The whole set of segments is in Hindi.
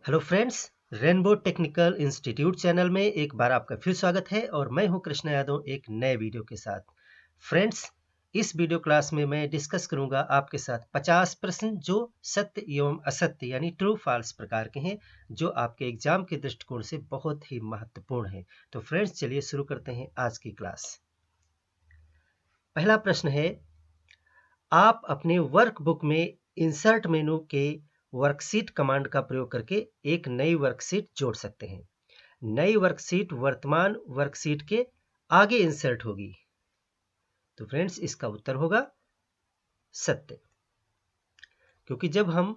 Hello friends, rainbow technical institute channel में एक बार आपका फिर स्वागत है और मैं हूं कृष्ण यादव एक नए वीडियो के साथ। फ्रेंड्स, इस वीडियो क्लास में मैं डिस्कस करूंगा आपके साथ 50 प्रश्न जो सत्य एवं असत्य यानी ट्रू फॉल्स प्रकार के हैं, जो आपके एग्जाम के दृष्टिकोण से बहुत ही महत्वपूर्ण है। तो फ्रेंड्स, चलिए शुरू करते हैं आज की क्लास। पहला प्रश्न है, आप अपने वर्कबुक में इंसर्ट मेनू के वर्कशीट कमांड का प्रयोग करके एक नई वर्कशीट जोड़ सकते हैं। नई वर्कशीट वर्तमान वर्कशीट के आगे इंसर्ट होगी। तो फ्रेंड्स, इसका उत्तर होगा सत्य, क्योंकि जब हम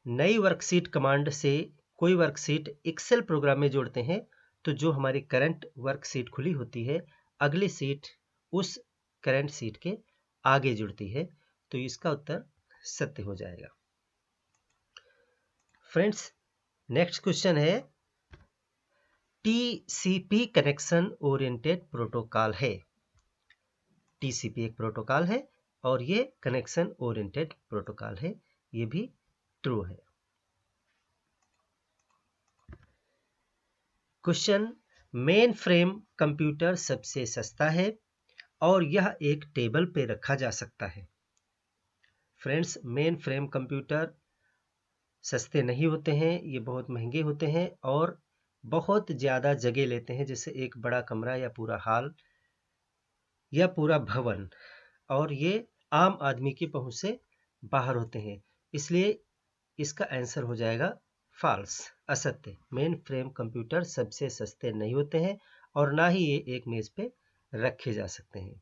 नई वर्कशीट कमांड से कोई वर्कशीट एक्सेल प्रोग्राम में जोड़ते हैं तो जो हमारी करंट वर्कशीट खुली होती है, अगली सीट उस करंट सीट के आगे जुड़ती है। तो इसका उत्तर सत्य हो जाएगा। फ्रेंड्स, नेक्स्ट क्वेश्चन है, टीसीपी कनेक्शन ओरिएंटेड प्रोटोकॉल है। टीसीपी एक प्रोटोकॉल है और ये कनेक्शन ओरिएंटेड प्रोटोकॉल है। ये भी ट्रू है। क्वेश्चन, मेन फ्रेम कंप्यूटर सबसे सस्ता है और यह एक टेबल पे रखा जा सकता है। फ्रेंड्स, मेन फ्रेम कंप्यूटर सस्ते नहीं होते हैं, ये बहुत महंगे होते हैं और बहुत ज़्यादा जगह लेते हैं, जैसे एक बड़ा कमरा या पूरा हॉल या पूरा भवन, और ये आम आदमी की पहुंच से बाहर होते हैं। इसलिए इसका आंसर हो जाएगा फॉल्स, असत्य। मेन फ्रेम कंप्यूटर सबसे सस्ते नहीं होते हैं और ना ही ये एक मेज पे रखे जा सकते हैं।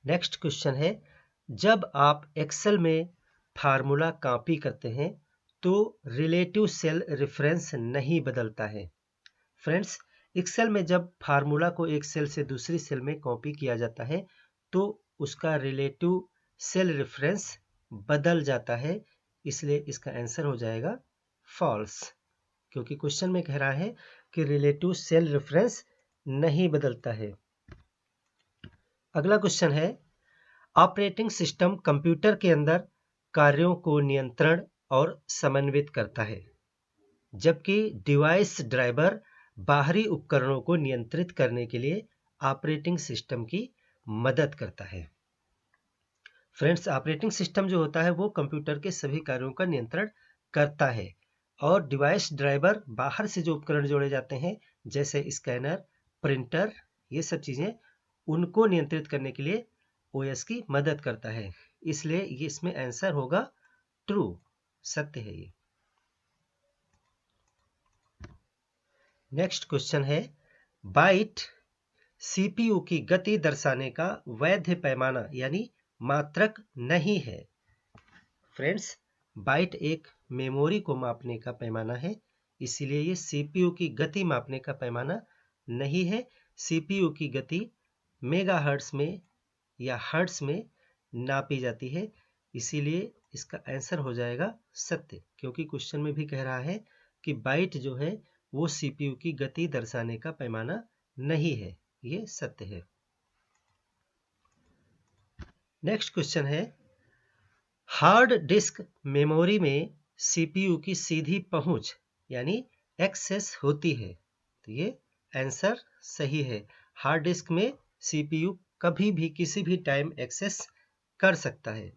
नेक्स्ट क्वेश्चन है, जब आप एक्सेल में फार्मूला कॉपी करते हैं तो रिलेटिव सेल रेफरेंस नहीं बदलता है। फ्रेंड्स, एक्सेल में जब फार्मूला को एक सेल से दूसरी सेल में कॉपी किया जाता है तो उसका रिलेटिव सेल रेफरेंस बदल जाता है। इसलिए इसका आंसर हो जाएगा फॉल्स, क्योंकि क्वेश्चन में कह रहा है कि रिलेटिव सेल रेफरेंस नहीं बदलता है। अगला क्वेश्चन है, ऑपरेटिंग सिस्टम कंप्यूटर के अंदर कार्यों को नियंत्रण और समन्वित करता है, जबकि डिवाइस ड्राइवर बाहरी उपकरणों को नियंत्रित करने के लिए ऑपरेटिंग सिस्टम की मदद करता है। फ्रेंड्स, ऑपरेटिंग सिस्टम जो होता है वो कंप्यूटर के सभी कार्यों का नियंत्रण करता है और डिवाइस ड्राइवर बाहर से जो उपकरण जोड़े जाते हैं, जैसे स्कैनर, प्रिंटर, ये सब चीज़ें, उनको नियंत्रित करने के लिए ओएस की मदद करता है। इसलिए ये इसमें आंसर होगा ट्रू, सत्य है ये। नेक्स्ट क्वेश्चन है, बाइट सीपीयू की गति दर्शाने का वैध पैमाना यानी मात्रक नहीं है। फ्रेंड्स, बाइट एक मेमोरी को मापने का पैमाना है, इसीलिए ये सीपीयू की गति मापने का पैमाना नहीं है। सीपीयू की गति मेगाहर्ट्ज में या हर्ट्ज में नापी जाती है, इसीलिए इसका आंसर हो जाएगा सत्य, क्योंकि क्वेश्चन में भी कह रहा है कि बाइट जो है वो सीपीयू की गति दर्शाने का पैमाना नहीं है। ये सत्य है। नेक्स्ट क्वेश्चन है, हार्ड डिस्क मेमोरी में सीपीयू की सीधी पहुंच यानी एक्सेस होती है। तो ये आंसर सही है। हार्ड डिस्क में सीपीयू कभी भी किसी भी टाइम एक्सेस कर सकता है।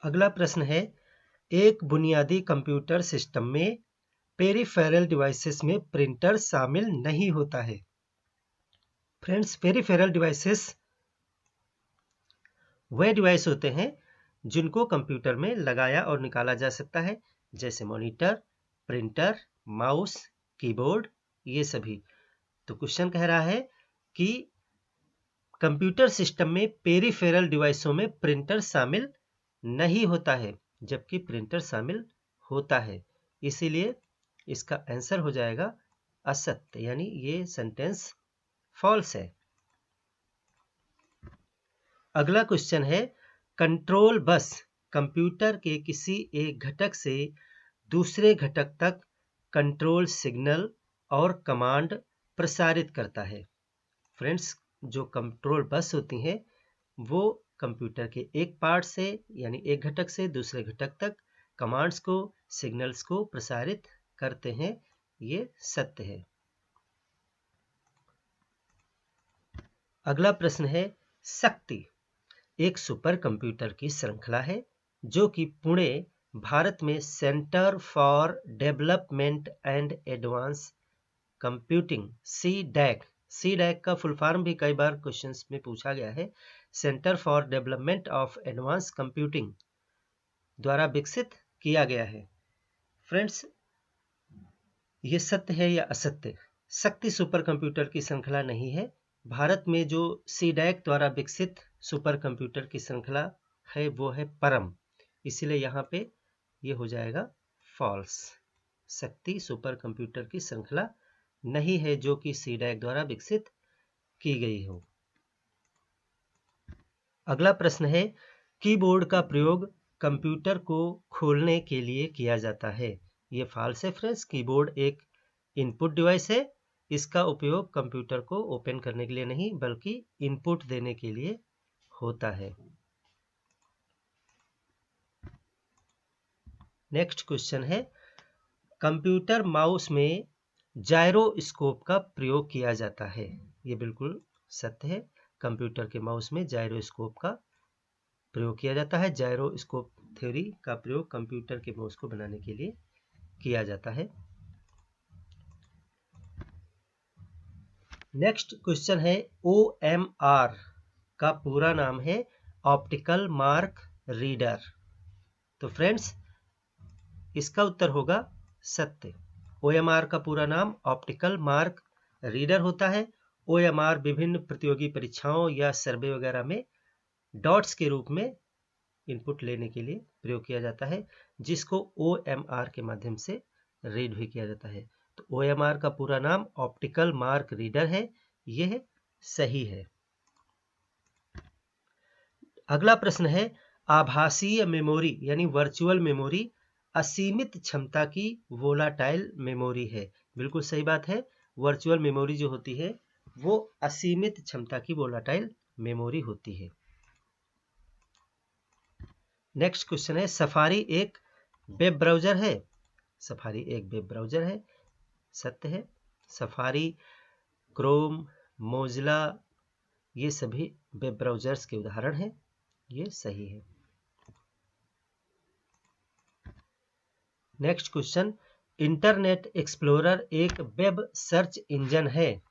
अगला प्रश्न है, एक बुनियादी कंप्यूटर सिस्टम में पेरिफेरल डिवाइसेस में प्रिंटर शामिल नहीं होता है। फ्रेंड्स, पेरिफेरल डिवाइसेस वे डिवाइस होते हैं जिनको कंप्यूटर में लगाया और निकाला जा सकता है, जैसे मॉनिटर, प्रिंटर, माउस, कीबोर्ड, ये सभी। तो क्वेश्चन कह रहा है कि कंप्यूटर सिस्टम में पेरिफेरल डिवाइसों में प्रिंटर शामिल नहीं होता है, जबकि प्रिंटर शामिल होता है। इसीलिए इसका आंसर हो जाएगा असत्य, यानी ये सेंटेंस फॉल्स है। अगला क्वेश्चन है, कंट्रोल बस कंप्यूटर के किसी एक घटक से दूसरे घटक तक कंट्रोल सिग्नल और कमांड प्रसारित करता है। फ्रेंड्स, जो कंट्रोल बस होती हैं वो कंप्यूटर के एक पार्ट से यानी एक घटक से दूसरे घटक तक कमांड्स को, सिग्नल्स को प्रसारित करते हैं। ये सत्य है। अगला प्रश्न है, शक्ति एक सुपर कंप्यूटर की श्रृंखला है जो कि पुणे, भारत में centre for development and advance computing C DAC का फुल फॉर्म भी कई बार क्वेश्चंस में पूछा गया है, centre for development of advance computing द्वारा विकसित किया गया है। फ्रेंड्स, ये सत्य है या असत्य? शक्ति सुपर कंप्यूटर की श्रृंखला नहीं है। भारत में जो सी-डैक द्वारा विकसित सुपर कंप्यूटर की श्रृंखला है वो है परम, इसीलिए यहाँ पे ये हो जाएगा फॉल्स। शक्ति सुपर कंप्यूटर की श्रृंखला नहीं है जो कि सी-डैक द्वारा विकसित की गई हो। अगला प्रश्न है, कीबोर्ड का प्रयोग कंप्यूटर को खोलने के लिए किया जाता है। ये फॉल्स है फ्रेंड्स। कीबोर्ड एक इनपुट डिवाइस है। इसका उपयोग कंप्यूटर को ओपन करने के लिए नहीं बल्कि इनपुट देने के लिए होता है। नेक्स्ट क्वेश्चन है, कंप्यूटर माउस में जायरोस्कोप का प्रयोग किया जाता है। ये बिल्कुल सत्य है। कंप्यूटर के माउस में जायरोस्कोप का प्रयोग किया जाता है। जायरोस्कोप थ्योरी का प्रयोग कंप्यूटर के माउस को बनाने के लिए किया जाता है। नेक्स्ट क्वेश्चन है, OMR का पूरा नाम है ऑप्टिकल मार्क रीडर। तो फ्रेंड्स, इसका उत्तर होगा सत्य। OMR का पूरा नाम ऑप्टिकल मार्क रीडर होता है। OMR विभिन्न प्रतियोगी परीक्षाओं या सर्वे वगैरह में डॉट्स के रूप में इनपुट लेने के लिए प्रयोग किया जाता है, जिसको OMR के माध्यम से रीड भी किया जाता है। तो OMR का पूरा नाम ऑप्टिकल मार्क रीडर है। यह सही है। अगला प्रश्न है, आभासीय मेमोरी यानी वर्चुअल मेमोरी असीमित क्षमता की वोलाटाइल मेमोरी है। बिल्कुल सही बात है। वर्चुअल मेमोरी जो होती है वो असीमित क्षमता की वोलाटाइल मेमोरी होती है। नेक्स्ट क्वेश्चन है, सफारी एक वेब ब्राउज़र है। सफारी एक वेब ब्राउज़र है। सत्य है। सफारी, क्रोम, मोजिला ये सभी वेब ब्राउज़र्स के उदाहरण हैं। ये सही है। नेक्स्ट क्वेश्चन, इंटरनेट एक्सप्लोरर एक वेब सर्च इंजन है।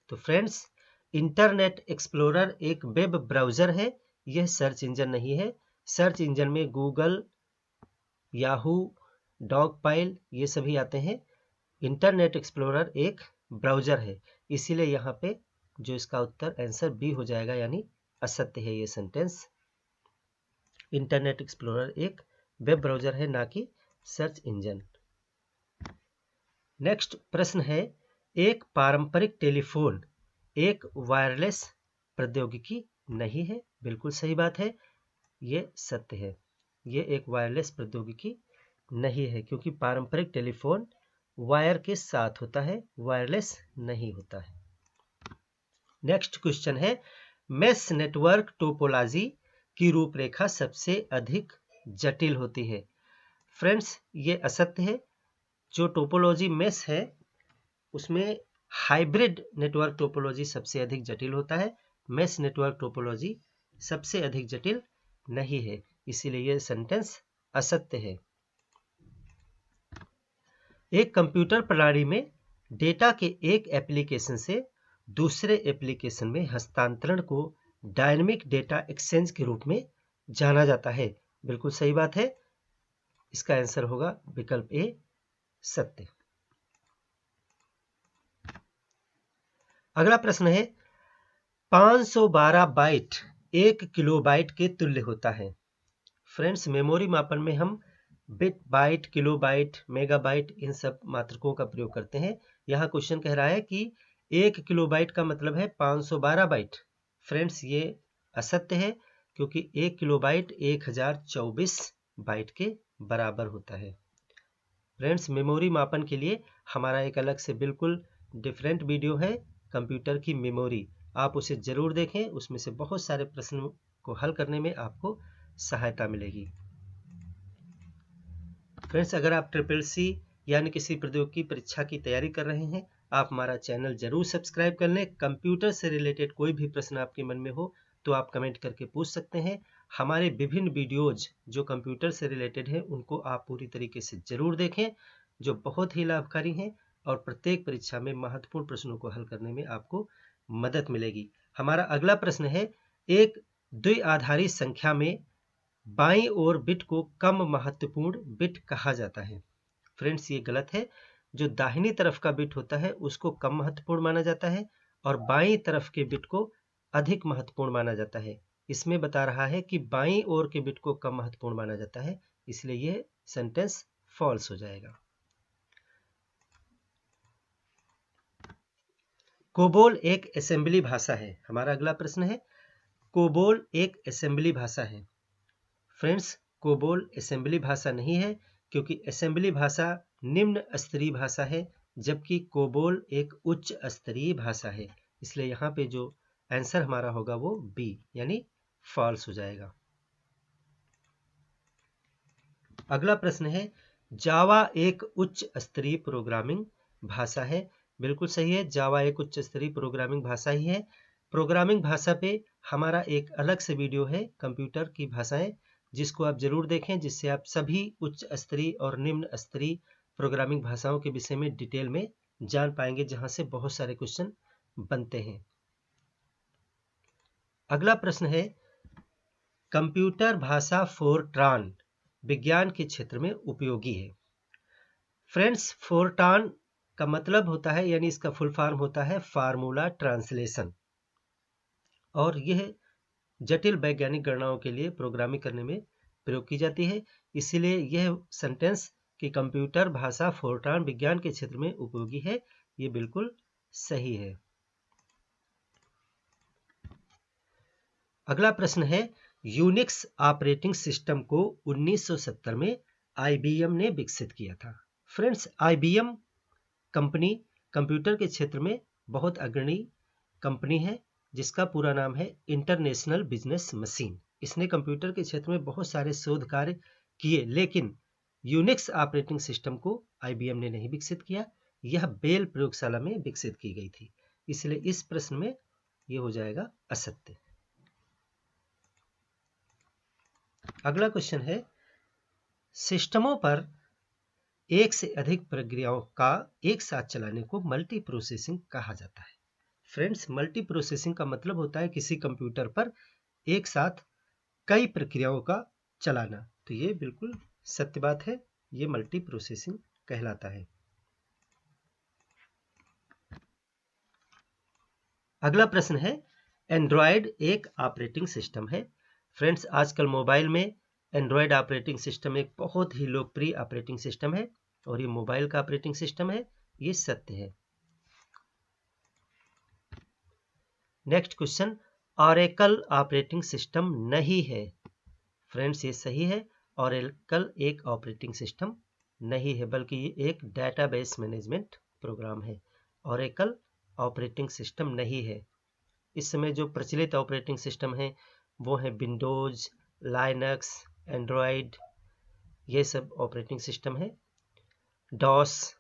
तो फ्रेंड्स, इंटरनेट एक्सप्लोरर एक वेब ब्राउज़र है। यह सर्च इंजन नहीं है। सर्च इंजन में गूगल, याहू, डॉगपाइल ये सभी आते हैं। इंटरनेट एक्सप्लोरर एक ब्राउज़र है, इसीलिए यहाँ पे जो इसका उत्तर आंसर बी हो जाएगा, यानी असत्य है ये सेंटेंस। इंटरनेट एक्सप्लोरर एक वेब ब्राउज़र है, ना कि सर्च इंजन। नेक्स्ट प्रश्न है, एक पारंपरिक टेलीफोन एक वायरलेस प्रौद्योगिकी नहीं है। बिल्कुल सही बात है। ये सत्य है। ये एक वायरलेस प्रौद्योगिकी नहीं है, क्योंकि पारंपरिक टेलीफोन वायर के साथ होता है, वायरलेस नहीं होता है। नेक्स्ट क्वेश्चन है, मेश नेटवर्क टोपोलॉजी की रूपरेखा सबसे अधिक जटिल होती है। फ्रेंड्स, ये असत्य है। जो टोपोलॉजी मेश है उसमें हाइब्रिड नेटवर्क टोपोलॉजी सबसे अधिक जटिल होता है। मेश नेटवर्क टोपोलॉजी सबसे अधिक जटिल नहीं है, इसीलिए यह सेंटेंस असत्य है। एक कंप्यूटर प्रणाली में डेटा के एक एप्लीकेशन से दूसरे एप्लीकेशन में हस्तांतरण को डायनेमिक डेटा एक्सचेंज के रूप में जाना जाता है। बिल्कुल सही बात है। इसका आंसर होगा विकल्प ए, सत्य। अगला प्रश्न है, 512 बाइट 1 किलोबाइट के तुल्य होता है। फ्रेंड्स, मेमोरी मापन में हम बिट, बाइट, किलोबाइट, मेगाबाइट इन सब मात्रकों का प्रयोग करते हैं। यहाँ क्वेश्चन कह रहा है कि 1 किलोबाइट का मतलब है 512 बाइट। फ्रेंड्स, ये असत्य है, क्योंकि 1 किलोबाइट 1024 बाइट के बराबर होता है। फ्रेंड्स, मेमोरी मापन के लिए हमारा एक अलग से बिल्कुल डिफरेंट वीडियो है, कंप्यूटर की मेमोरी। आप उसे जरूर देखें, उसमें से बहुत सारे प्रश्नों को हल करने में आपको सहायता मिलेगी। फ्रेंड्स, अगर आप ट्रिपल-सी यानी किसी प्रौद्योगिकी परीक्षा की तैयारी कर रहे हैं, आप हमारा चैनल जरूर सब्सक्राइब कर लें। कंप्यूटर से रिलेटेड कोई भी प्रश्न आपके मन में हो तो आप कमेंट करके पूछ सकते हैं। हमारे विभिन्न वीडियोज जो कंप्यूटर से रिलेटेड हैं उनको आप पूरी तरीके से जरूर देखें, जो बहुत ही लाभकारी हैं और प्रत्येक परीक्षा में महत्वपूर्ण प्रश्नों को हल करने में आपको मदद मिलेगी। हमारा अगला प्रश्न है, एक द्विआधारी संख्या में बाईं ओर बिट को कम महत्वपूर्ण बिट कहा जाता है। फ्रेंड्स, ये गलत है। जो दाहिनी तरफ का बिट होता है उसको कम महत्वपूर्ण माना जाता है और बाईं तरफ के बिट को अधिक महत्वपूर्ण माना जाता है। इसमें बता रहा है कि बाईं ओर के बिट को कम महत्वपूर्ण माना जाता है, इसलिए यह सेंटेंस फॉल्स हो जाएगा। कोबोल एक असेंबली भाषा है। हमारा अगला प्रश्न है, कोबोल एक असेंबली भाषा है। फ्रेंड्स, कोबोल असेंबली भाषा नहीं है, क्योंकि असेंबली भाषा निम्न स्तरीय भाषा है, जबकि कोबोल एक उच्च स्तरीय भाषा है। इसलिए यहाँ पे जो आंसर हमारा होगा वो बी यानी फॉल्स हो जाएगा। अगला प्रश्न है, जावा एक उच्च स्तरीय प्रोग्रामिंग भाषा है। बिल्कुल सही है, जावा एक उच्च स्तरीय प्रोग्रामिंग भाषा ही है। प्रोग्रामिंग भाषा पे हमारा एक अलग से वीडियो है, कंप्यूटर की भाषाएं, जिसको आप जरूर देखें, जिससे आप सभी उच्च स्तरीय और निम्न स्तरीय प्रोग्रामिंग भाषाओं के विषय में डिटेल में जान पाएंगे, जहां से बहुत सारे क्वेश्चन बनते हैं। अगला प्रश्न है, कंप्यूटर भाषा फोरट्रान विज्ञान के क्षेत्र में उपयोगी है। फ्रेंड्स, फोरट्रान का मतलब होता है, यानी इसका फुल फॉर्म होता है फार्मूला ट्रांसलेशन, और यह जटिल वैज्ञानिक गणनाओं के लिए प्रोग्रामिंग करने में प्रयोग की जाती है। इसीलिए यह सेंटेंस कि कंप्यूटर भाषा फोरट्रान विज्ञान के क्षेत्र में उपयोगी है, ये बिल्कुल सही है। अगला प्रश्न है, यूनिक्स ऑपरेटिंग सिस्टम को 1970 में आईबीएम ने विकसित किया था। फ्रेंड्स, आईबीएम कंपनी कंप्यूटर के क्षेत्र में बहुत अग्रणी कंपनी है, जिसका पूरा नाम है इंटरनेशनल बिजनेस मशीन। इसने कंप्यूटर के क्षेत्र में बहुत सारे शोध कार्य किए, लेकिन यूनिक्स ऑपरेटिंग सिस्टम को आईबीएम ने नहीं विकसित किया। यह बेल प्रयोगशाला में विकसित की गई थी, इसलिए इस प्रश्न में यह हो जाएगा असत्य। अगला क्वेश्चन है, सिस्टमों पर एक से अधिक प्रक्रियाओं का एक साथ चलाने को मल्टी प्रोसेसिंग कहा जाता है। फ्रेंड्स, मल्टी प्रोसेसिंग का मतलब होता है किसी कंप्यूटर पर एक साथ कई प्रक्रियाओं का चलाना। तो ये बिल्कुल सत्य बात है, ये मल्टी प्रोसेसिंग कहलाता है। अगला प्रश्न है, एंड्रॉयड एक ऑपरेटिंग सिस्टम है। फ्रेंड्स, आजकल मोबाइल में एंड्रॉयड ऑपरेटिंग सिस्टम एक बहुत ही लोकप्रिय ऑपरेटिंग सिस्टम है, और ये मोबाइल का ऑपरेटिंग सिस्टम है, ये सत्य है। Next question, oracle operating system नहीं है। फ्रेंड्स, ये सही है, ऑरेकल एक ऑपरेटिंग सिस्टम नहीं है, बल्कि ये एक डेटाबेस मैनेजमेंट प्रोग्राम है। ऑरेकल ऑपरेटिंग सिस्टम नहीं है। इस समय जो प्रचलित ऑपरेटिंग सिस्टम है वो है विंडोज, लाइनक्स, एंड्रॉयड, ये सब ऑपरेटिंग सिस्टम है, डॉस,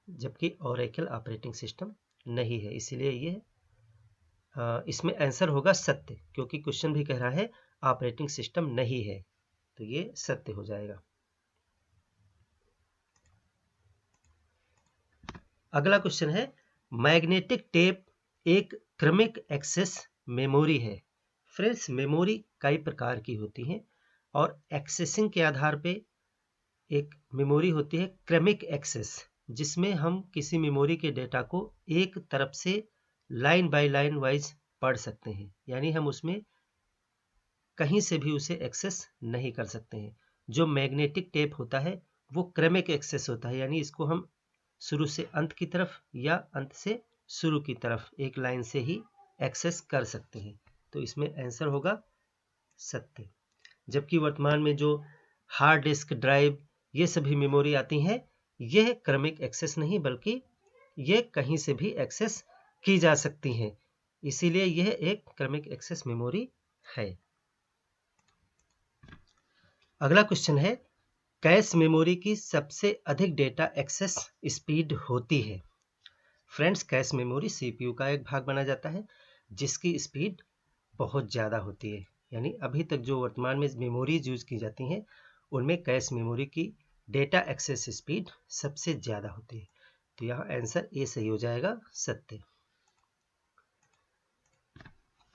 जबकि ऑरेकल ऑपरेटिंग सिस्टम नहीं है। इसीलिए ये इसमें आंसर होगा सत्य, क्योंकि क्वेश्चन भी कह रहा है ऑपरेटिंग सिस्टम नहीं है, तो ये सत्य हो जाएगा। अगला क्वेश्चन है, मैग्नेटिक टेप एक क्रमिक एक्सेस मेमोरी है। फ्रेंड्स, मेमोरी कई प्रकार की होती हैं, और एक्सेसिंग के आधार पे एक मेमोरी होती है क्रमिक एक्सेस, जिसमें हम किसी मेमोरी के डेटा को एक तरफ से लाइन बाय लाइन वाइज पढ़ सकते हैं, यानी हम उसमें कहीं से भी उसे एक्सेस नहीं कर सकते हैं। जो मैग्नेटिक टेप होता है वो क्रमिक एक्सेस होता है, यानी इसको हम शुरू से अंत की तरफ या अंत से शुरू की तरफ एक लाइन से ही एक्सेस कर सकते हैं। तो इसमें आंसर होगा सत्य। जबकि वर्तमान में जो हार्ड डिस्क, ड्राइव, ये सभी मेमोरी आती हैं, यह क्रमिक एक्सेस नहीं, बल्कि ये कहीं से भी एक्सेस की जा सकती हैं। इसीलिए यह एक क्रमिक एक्सेस मेमोरी है। अगला क्वेश्चन है, कैश मेमोरी की सबसे अधिक डेटा एक्सेस स्पीड होती है। फ्रेंड्स, कैश मेमोरी सीपीयू का एक भाग माना जाता है जिसकी स्पीड बहुत ज़्यादा होती है। यानी अभी तक जो वर्तमान में मेमोरीज यूज की जाती हैं उनमें कैश मेमोरी की डेटा एक्सेस स्पीड सबसे ज़्यादा होती है। तो यहाँ आंसर ए सही हो जाएगा, सत्य।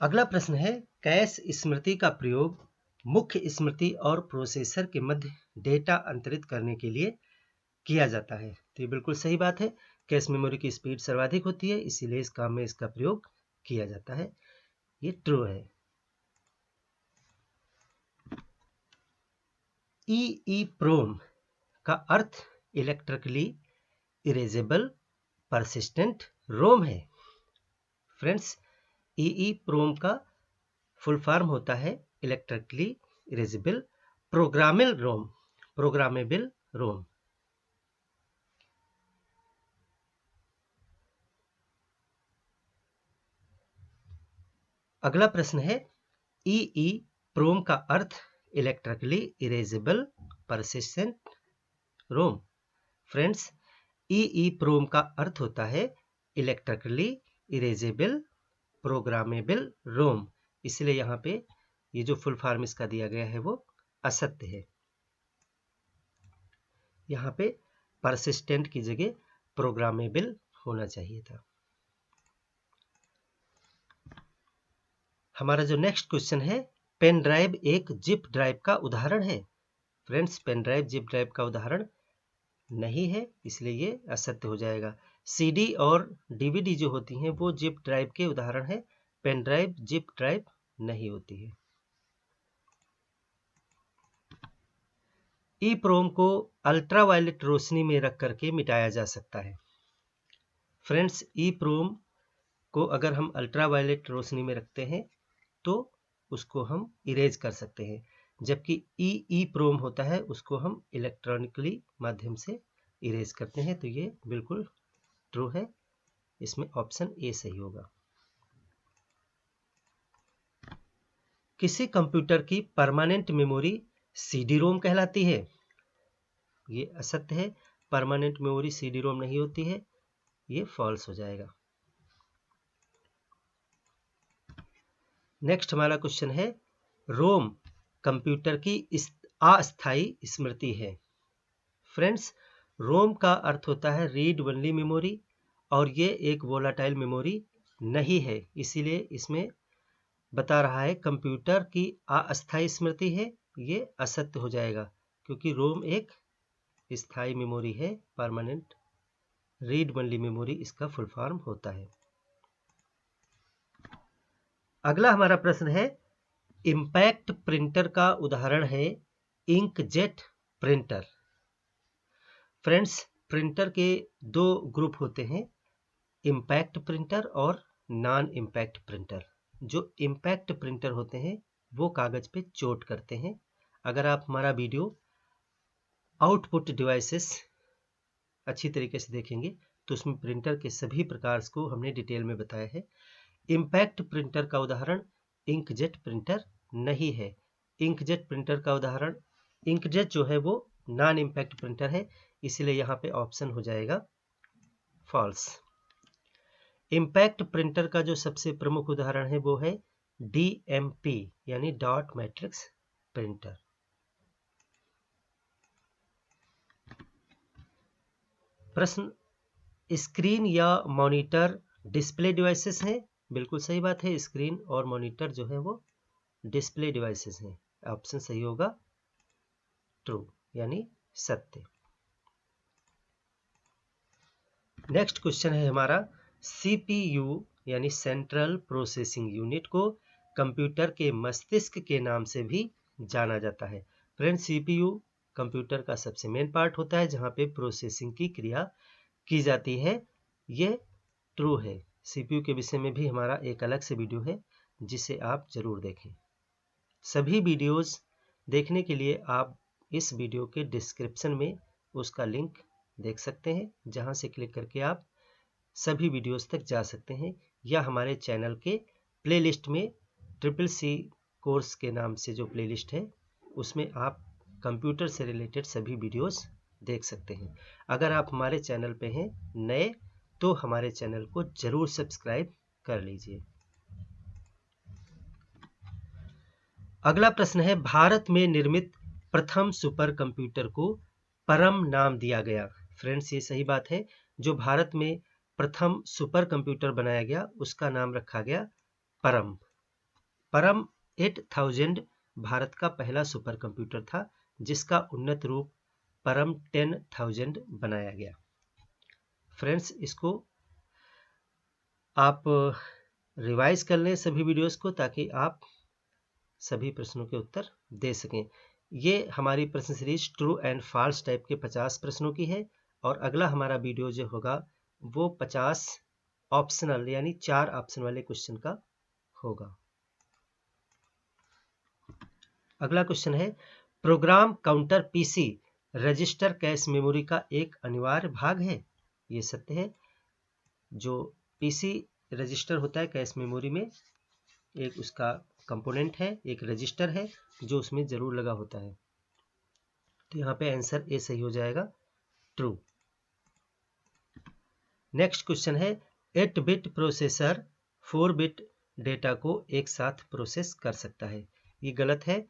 अगला प्रश्न है, कैश स्मृति का प्रयोग मुख्य स्मृति और प्रोसेसर के मध्य डेटा अंतरित करने के लिए किया जाता है। तो ये बिल्कुल सही बात है। कैश मेमोरी की स्पीड सर्वाधिक होती है, इसीलिए इस काम में इसका प्रयोग किया जाता है। ये ट्रू है। EEPROM का अर्थ इलेक्ट्रिकली इरेजेबल परसिस्टेंट रोम है। फ्रेंड्स, EEPROM का फुल फॉर्म होता है इलेक्ट्रिकली इरेजेबल प्रोग्रामेबल रोम। अगला प्रश्न है, EEPROM का अर्थ इलेक्ट्रिकली इरेजेबल परसिस्टेंट रोम। फ्रेंड्स, EEPROM का अर्थ होता है इलेक्ट्रिकली इरेजेबल प्रोग्रामेबल रोम। इसलिए यहाँ पे ये जो फुल फॉर्म इसका दिया गया है वो असत्य है। यहाँ पे परसिस्टेंट की जगह प्रोग्रामेबल होना चाहिए था। हमारा जो नेक्स्ट क्वेश्चन है, पेन ड्राइव एक जिप ड्राइव का उदाहरण है। Friends, pen drive zip drive का उदाहरण नहीं है, इसलिए ये असत्य हो जाएगा। सीडी और डीवीडी जो होती हैं वो जिप ड्राइव के उदाहरण है। पेन ड्राइव जिप ड्राइव नहीं होती है। EEPROM को अल्ट्रावायलेट रोशनी में रख करके मिटाया जा सकता है। फ्रेंड्स, EEPROM को अगर हम अल्ट्रावायलेट रोशनी में रखते हैं तो उसको हम इरेज कर सकते हैं, जबकि EEPROM होता है उसको हम इलेक्ट्रॉनिकली माध्यम से इरेज करते हैं। तो ये बिल्कुल ट्रू है, इसमें ऑप्शन ए सही होगा। किसी कंप्यूटर की परमानेंट मेमोरी CD-ROM कहलाती है। ये असत्य है, परमानेंट मेमोरी CD-ROM नहीं होती है, ये फॉल्स हो जाएगा। नेक्स्ट हमारा क्वेश्चन है, रोम कंप्यूटर की अस्थायी स्मृति है। फ्रेंड्स, रोम का अर्थ होता है रीड ओनली मेमोरी और ये एक वोलाटाइल मेमोरी नहीं है, इसीलिए इसमें बता रहा है कंप्यूटर की अस्थायी स्मृति है। ये असत्य हो जाएगा क्योंकि रोम एक स्थायी मेमोरी है, परमानेंट रीड ओनली मेमोरी इसका फुल फॉर्म होता है। अगला हमारा प्रश्न है, इम्पैक्ट प्रिंटर का उदाहरण है इंकजेट प्रिंटर। फ्रेंड्स, प्रिंटर के दो ग्रुप होते हैं, इम्पैक्ट प्रिंटर और नॉन इम्पैक्ट प्रिंटर। जो इम्पैक्ट प्रिंटर होते हैं वो कागज पे चोट करते हैं। अगर आप हमारा वीडियो आउटपुट डिवाइसेस अच्छी तरीके से देखेंगे तो उसमें प्रिंटर के सभी प्रकार को हमने डिटेल में बताया है। इम्पैक्ट प्रिंटर का उदाहरण इंकजेट प्रिंटर नहीं है। इंकजेट प्रिंटर का उदाहरण, इंकजेट जो है वो नॉन इम्पैक्ट प्रिंटर है, इसलिए यहाँ पे ऑप्शन हो जाएगा फॉल्स। इम्पैक्ट प्रिंटर का जो सबसे प्रमुख उदाहरण है वो है DMP यानी डॉट मैट्रिक्स प्रिंटर। प्रश्न, स्क्रीन या मॉनिटर डिस्प्ले डिवाइसेस हैं। बिल्कुल सही बात है, स्क्रीन और मॉनिटर जो है वो डिस्प्ले डिवाइसेस हैं। ऑप्शन सही होगा ट्रू यानी सत्य। नेक्स्ट क्वेश्चन है हमारा, CPU यानी सेंट्रल प्रोसेसिंग यूनिट को कंप्यूटर के मस्तिष्क के नाम से भी जाना जाता है। फ्रेंड, CPU कंप्यूटर का सबसे मेन पार्ट होता है जहां पे प्रोसेसिंग की क्रिया की जाती है। यह ट्रू है। CPU के विषय में भी हमारा एक अलग से वीडियो है जिसे आप जरूर देखें। सभी वीडियोस देखने के लिए आप इस वीडियो के डिस्क्रिप्शन में उसका लिंक देख सकते हैं, जहां से क्लिक करके आप सभी वीडियोस तक जा सकते हैं। या हमारे चैनल के प्लेलिस्ट में CCC कोर्स के नाम से जो प्लेलिस्ट है उसमें आप कंप्यूटर से रिलेटेड सभी वीडियोस देख सकते हैं। अगर आप हमारे चैनल पे हैं नए तो हमारे चैनल को जरूर सब्सक्राइब कर लीजिए। अगला प्रश्न है, भारत में निर्मित प्रथम सुपर कंप्यूटर को परम नाम दिया गया। फ्रेंड्स, ये सही बात है। जो भारत में प्रथम सुपर कंप्यूटर बनाया गया उसका नाम रखा गया परम। परम 8000 भारत का पहला सुपर कंप्यूटर था जिसका उन्नत रूप परम 10000 बनाया गया। फ्रेंड्स, इसको आप रिवाइज कर लें सभी वीडियोस को ताकि आप सभी प्रश्नों के उत्तर दे सकें। ये हमारी प्रश्न series true and false type के 50 प्रश्नों की है और अगला हमारा वीडियो जो होगा वो 50 ऑप्शनल यानी 4 ऑप्शन वाले क्वेश्चन का होगा। अगला क्वेश्चन है, program counter PC register cache memory का एक अनिवार्य भाग है। ये सत्य है। जो पीसी रजिस्टर होता है कैश मेमोरी में एक उसका कंपोनेंट है, एक रजिस्टर है जो उसमें जरूर लगा होता है। तो यहाँ पे आंसर ए सही हो जाएगा, ट्रू। नेक्स्ट क्वेश्चन है, 8 बिट प्रोसेसर 4 बिट डेटा को एक साथ प्रोसेस कर सकता है। ये गलत है।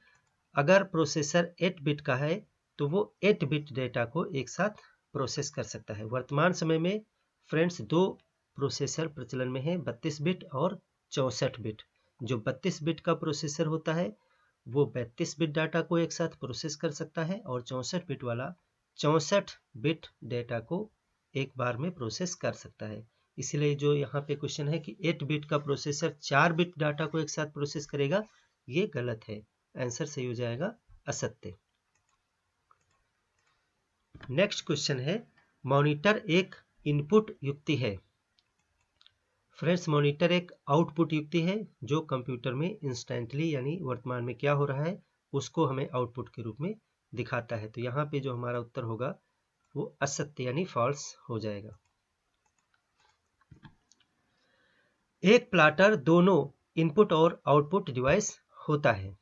अगर प्रोसेसर 8 बिट का है तो वो 8 बिट डेटा को एक साथ प्रोसेस कर सकता है। वर्तमान समय में फ्रेंड्स 2 प्रोसेसर प्रचलन में है, 32 बिट और 64 बिट। जो 32 बिट का प्रोसेसर होता है वो 32 बिट डाटा को एक साथ प्रोसेस कर सकता है और 64 बिट वाला 64 बिट डेटा को एक बार में प्रोसेस कर सकता है। इसलिए जो यहाँ पे क्वेश्चन है कि 8 बिट का प्रोसेसर 4 बिट डाटा को एक साथ प्रोसेस करेगा, ये गलत है। आंसर सही हो जाएगा असत्य। नेक्स्ट क्वेश्चन है, मॉनिटर एक इनपुट युक्ति है। फ्रेंड्स, मॉनिटर एक आउटपुट युक्ति है जो कंप्यूटर में इंस्टेंटली यानी वर्तमान में क्या हो रहा है उसको हमें आउटपुट के रूप में दिखाता है। तो यहाँ पे जो हमारा उत्तर होगा वो असत्य यानी फॉल्स हो जाएगा। एक प्लॉटर दोनों इनपुट और आउटपुट डिवाइस होता है।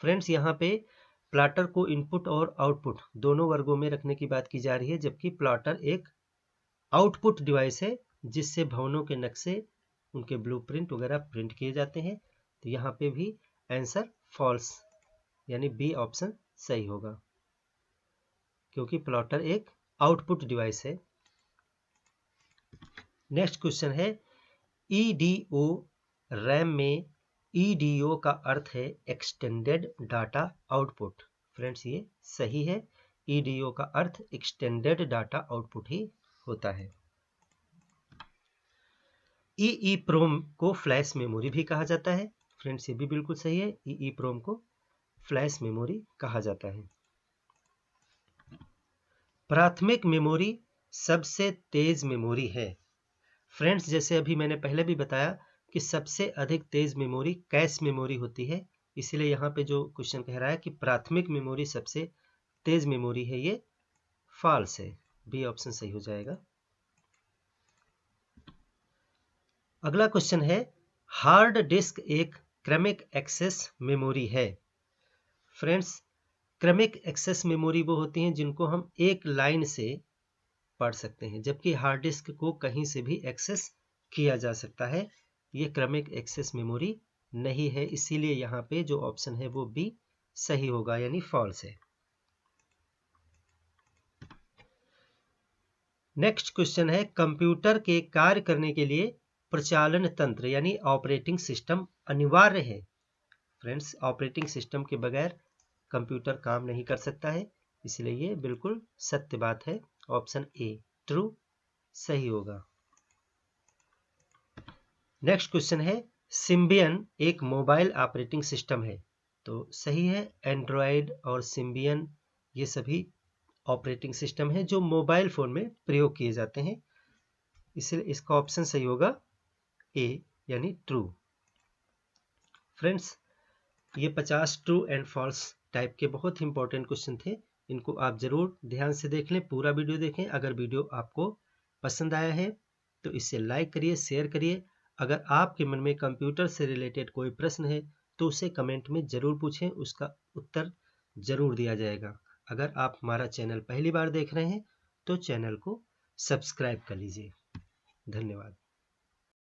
फ्रेंड्स, यहाँ पे प्लॉटर को इनपुट और आउटपुट दोनों वर्गों में रखने की बात की जा रही है, जबकि प्लॉटर एक आउटपुट डिवाइस है जिससे भवनों के नक्शे, उनके ब्लूप्रिंट वगैरह प्रिंट किए जाते हैं। तो यहाँ पे भी आंसर फॉल्स यानी बी ऑप्शन सही होगा, क्योंकि प्लॉटर एक आउटपुट डिवाइस है। नेक्स्ट क्वेश्चन है, ईडीओ रैम में ईडीओ का अर्थ है एक्सटेंडेड डाटा आउटपुट। फ्रेंड्स, ये सही है। ईडीओ का अर्थ एक्सटेंडेड डाटा आउटपुट ही होता है। ईईप्रोम को फ्लैश मेमोरी भी कहा जाता है। फ्रेंड्स, ये भी बिल्कुल सही है। ईईप्रोम को फ्लैश मेमोरी कहा जाता है। प्राथमिक मेमोरी सबसे तेज मेमोरी है। फ्रेंड्स, जैसे अभी मैंने पहले भी बताया कि सबसे अधिक तेज मेमोरी कैश मेमोरी होती है, इसलिए यहाँ पे जो क्वेश्चन कह रहा है कि प्राथमिक मेमोरी सबसे तेज मेमोरी है, ये फॉल्स है। बी ऑप्शन सही हो जाएगा। अगला क्वेश्चन है, हार्ड डिस्क एक क्रमिक एक्सेस मेमोरी है। फ्रेंड्स, क्रमिक एक्सेस मेमोरी वो होती हैं जिनको हम एक लाइन से पढ़ सकते हैं, जबकि हार्ड डिस्क को कहीं से भी एक्सेस किया जा सकता है। ये क्रमिक एक्सेस मेमोरी नहीं है, इसीलिए यहाँ पे जो ऑप्शन है वो बी सही होगा यानी फॉल्स है। नेक्स्ट क्वेश्चन है, कंप्यूटर के कार्य करने के लिए प्रचालन तंत्र यानी ऑपरेटिंग सिस्टम अनिवार्य है। फ्रेंड्स, ऑपरेटिंग सिस्टम के बगैर कंप्यूटर काम नहीं कर सकता है, इसलिए ये बिल्कुल सत्य बात है। ऑप्शन ए ट्रू सही होगा। नेक्स्ट क्वेश्चन है, सिम्बियन एक मोबाइल ऑपरेटिंग सिस्टम है। तो सही है। एंड्रॉयड और सिम्बियन ये सभी ऑपरेटिंग सिस्टम है जो मोबाइल फोन में प्रयोग किए जाते हैं, इसलिए इसका ऑप्शन सही होगा ए यानी ट्रू। फ्रेंड्स, ये 50 ट्रू एंड फॉल्स टाइप के बहुत ही इंपॉर्टेंट क्वेश्चन थे। इनको आप जरूर ध्यान से देख लें, पूरा वीडियो देखें। अगर वीडियो आपको पसंद आया है तो इसे लाइक करिए, शेयर करिए अगर आपके मन में कंप्यूटर से रिलेटेड कोई प्रश्न है तो उसे कमेंट में ज़रूर पूछें, उसका उत्तर ज़रूर दिया जाएगा। अगर आप हमारा चैनल पहली बार देख रहे हैं तो चैनल को सब्सक्राइब कर लीजिए। धन्यवाद।